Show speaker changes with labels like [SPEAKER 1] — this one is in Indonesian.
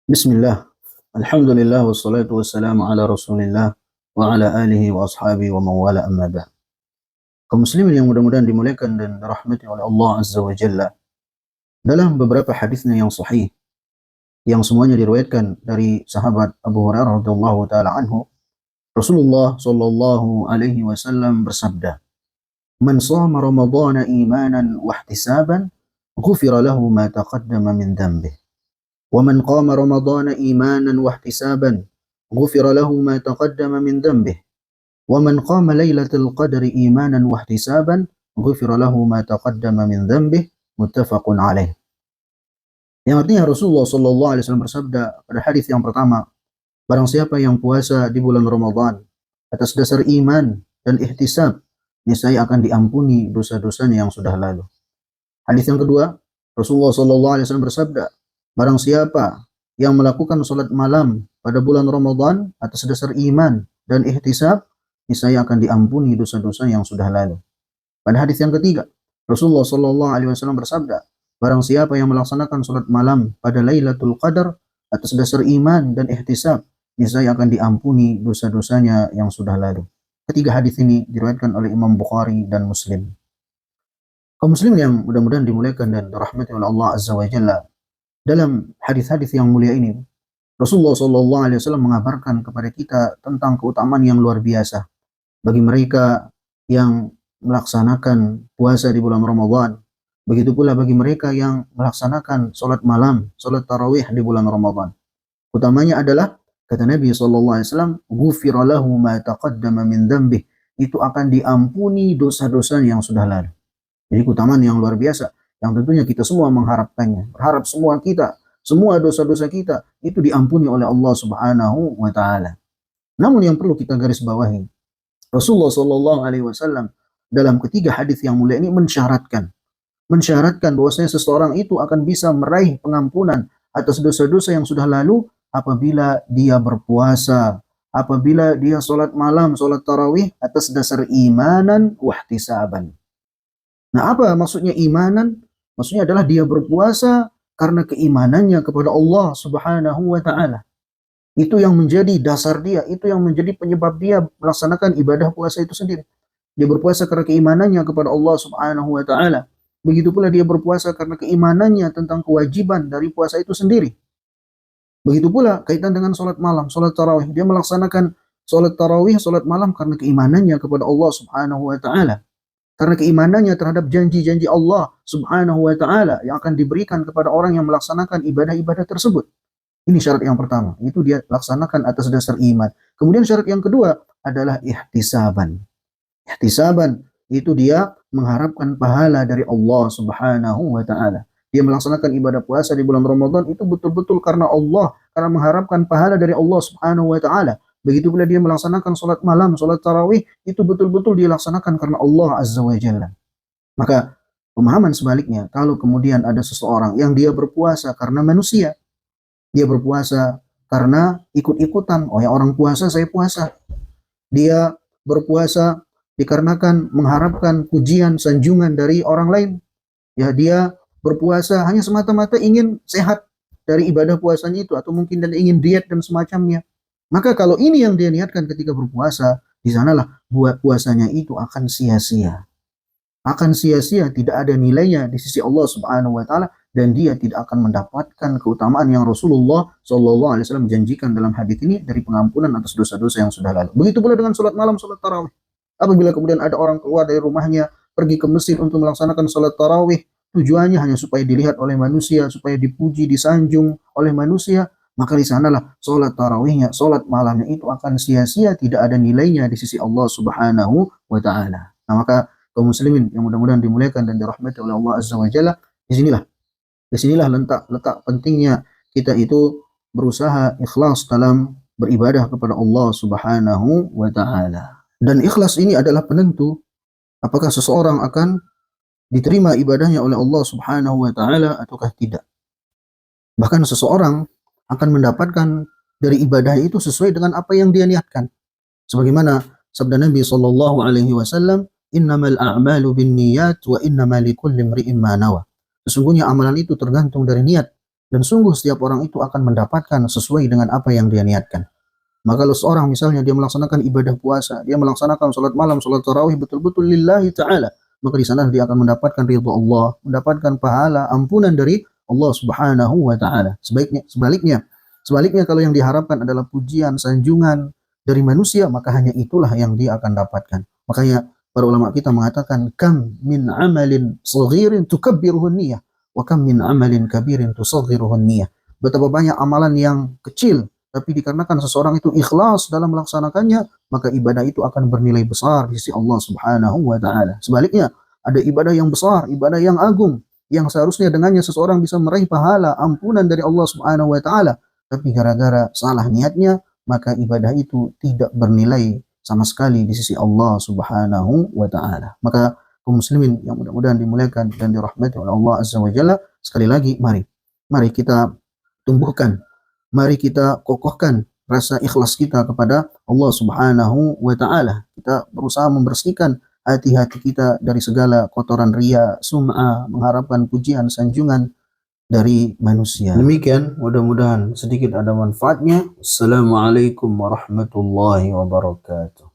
[SPEAKER 1] Bismillah, Alhamdulillah, wassalatu wassalamu ala rasulillah, wa ala alihi wa ashabihi wa mawala amma ba'd. Kaum muslimin yang mudah-mudahan dimuliakan dan dirahmati oleh Allah Azza wa Jalla. Dalam beberapa hadisnya yang sahih, yang semuanya diriwayatkan dari sahabat Abu Hurairah radhiyallahu taala anhu, Rasulullah sallallahu alaihi wasallam bersabda, "Man shama Ramadhana imanan wa ihtisaban, ghufira lahu ma taqaddama min dhanbihi." ومن قام رمضان إيمانا واحتسابا غفر له ما تقدم من ذنبه ومن قام ليلة القدر إيمانا واحتسابا غفر له ما تقدم من ذنبه متفق عليه. Yang artinya Rasulullah Shallallahu Alaihi Wasallam bersabda pada hadis yang pertama, barang siapa yang puasa di bulan Ramadan atas dasar iman dan ihtisab, niscaya akan diampuni dosa-dosanya yang sudah lalu. Hadis yang kedua, Rasulullah Shallallahu Alaihi Wasallam bersabda, barang siapa yang melakukan sholat malam pada bulan Ramadan atas dasar iman dan ihtisab, niscaya akan diampuni dosa-dosa yang sudah lalu. Pada hadis yang ketiga, Rasulullah Shallallahu Alaihi Wasallam bersabda, barang siapa yang melaksanakan sholat malam pada Lailatul Qadar atas dasar iman dan ihtisab, niscaya akan diampuni dosa-dosanya yang sudah lalu. Ketiga hadis ini diriwayatkan oleh Imam Bukhari dan Muslim. Kaum muslim yang mudah-mudahan dimuliakan dan dirahmati oleh Allah Azza wa Jalla. Dalam hadis-hadis yang mulia ini, Rasulullah Shallallahu Alaihi Wasallam mengabarkan kepada kita tentang keutamaan yang luar biasa bagi mereka yang melaksanakan puasa di bulan Ramadan. Begitu pula bagi mereka yang melaksanakan sholat malam, sholat tarawih di bulan Ramadan. Utamanya adalah, kata Nabi Shallallahu Alaihi Wasallam, "Ghufira lahu ma taqaddama min dzambih." Itu akan diampuni dosa-dosa yang sudah lalu. Jadi keutamaan yang luar biasa, yang tentunya kita semua mengharapkannya. Berharap semua kita, semua dosa-dosa kita itu diampuni oleh Allah Subhanahu wa taala. Namun yang perlu kita garis bawahi, Rasulullah Shallallahu alaihi wasallam dalam ketiga hadis yang mulia ini mensyaratkan bahwasanya seseorang itu akan bisa meraih pengampunan atas dosa-dosa yang sudah lalu apabila dia berpuasa, apabila dia sholat malam, sholat tarawih atas dasar imanan wahtisaban. Nah, apa maksudnya imanan? Maksudnya adalah dia berpuasa karena keimanannya kepada Allah Subhanahu wa taala. Itu yang menjadi dasar dia, itu yang menjadi penyebab dia melaksanakan ibadah puasa itu sendiri. Dia berpuasa karena keimanannya kepada Allah Subhanahu wa taala. Begitu pula dia berpuasa karena keimanannya tentang kewajiban dari puasa itu sendiri. Begitu pula kaitan dengan sholat malam, sholat tarawih. Dia melaksanakan sholat tarawih, sholat malam karena keimanannya kepada Allah Subhanahu wa taala. Karena keimanannya terhadap janji-janji Allah Subhanahu wa taala yang akan diberikan kepada orang yang melaksanakan ibadah-ibadah tersebut. Ini syarat yang pertama, itu dia laksanakan atas dasar iman. Kemudian syarat yang kedua adalah ihtisaban. Ihtisaban itu dia mengharapkan pahala dari Allah Subhanahu wa taala. Dia melaksanakan ibadah puasa di bulan Ramadan itu betul-betul karena Allah, karena mengharapkan pahala dari Allah Subhanahu wa taala. Begitu pula dia melaksanakan sholat malam, sholat tarawih, itu betul-betul dilaksanakan karena Allah Azza wa Jalla. Maka pemahaman sebaliknya, kalau kemudian ada seseorang yang dia berpuasa karena manusia, dia berpuasa karena ikut-ikutan, oh ya orang puasa saya puasa. Dia berpuasa dikarenakan mengharapkan pujian, sanjungan dari orang lain. Ya, dia berpuasa hanya semata-mata ingin sehat dari ibadah puasanya itu, atau mungkin dan ingin diet dan semacamnya. Maka kalau ini yang dia niatkan ketika berpuasa, di sanalah buat puasanya itu akan sia-sia. Akan sia-sia, tidak ada nilainya di sisi Allah Subhanahu wa taala, dan dia tidak akan mendapatkan keutamaan yang Rasulullah Shallallahu alaihi wasallam janjikan dalam hadis ini dari pengampunan atas dosa-dosa yang sudah lalu. Begitu pula dengan sholat malam, sholat tarawih. Apabila kemudian ada orang keluar dari rumahnya pergi ke masjid untuk melaksanakan sholat tarawih, tujuannya hanya supaya dilihat oleh manusia, supaya dipuji, disanjung oleh manusia, maka di sanalah sholat tarawihnya, sholat malamnya itu akan sia-sia, tidak ada nilainya di sisi Allah Subhanahu wa taala. Nah, maka kaum muslimin yang mudah-mudahan dimuliakan dan dirahmati oleh Allah Azza wa Jalla, disinilah letak pentingnya kita itu berusaha ikhlas dalam beribadah kepada Allah Subhanahu wa taala. Dan ikhlas ini adalah penentu apakah seseorang akan diterima ibadahnya oleh Allah Subhanahu wa taala ataukah tidak. Bahkan seseorang akan mendapatkan dari ibadah itu sesuai dengan apa yang dia niatkan. Sebagaimana sabda Nabi sallallahu alaihi wasallam, "Innamal a'malu binniyat wa innamal likulli imri'in ma nawa." Sesungguhnya amalan itu tergantung dari niat dan sungguh setiap orang itu akan mendapatkan sesuai dengan apa yang dia niatkan. Maka kalau seorang misalnya dia melaksanakan ibadah puasa, dia melaksanakan salat malam, salat tarawih betul-betul lillahi ta'ala, maka di sana dia akan mendapatkan ridha Allah, mendapatkan pahala, ampunan dari Allah Subhanahu wa ta'ala. Sebaliknya kalau yang diharapkan adalah pujian, sanjungan dari manusia, maka hanya itulah yang dia akan dapatkan. Makanya para ulama kita mengatakan, kam min amalin saghirin tukabbiruhun niyah, wa kam min amalin kabirin tusaghiruhun niyah. Betapa banyak amalan yang kecil, tapi dikarenakan seseorang itu ikhlas dalam melaksanakannya, maka ibadah itu akan bernilai besar di sisi Allah Subhanahu wa ta'ala. Sebaliknya, ada ibadah yang besar, ibadah yang agung, yang seharusnya dengannya seseorang bisa meraih pahala, ampunan dari Allah Subhanahu wa ta'ala, tapi gara-gara salah niatnya, maka ibadah itu tidak bernilai sama sekali di sisi Allah Subhanahu wa ta'ala. Maka kaum muslimin yang mudah-mudahan dimuliakan dan dirahmati oleh Allah Azza wa Jalla, sekali lagi mari kita tumbuhkan, mari kita kokohkan rasa ikhlas kita kepada Allah Subhanahu wa ta'ala. Kita berusaha membersihkan hati-hati kita dari segala kotoran riya, sum'ah, mengharapkan pujian, sanjungan dari manusia. Demikian, mudah-mudahan sedikit ada manfaatnya. Assalamualaikum warahmatullahi wabarakatuh.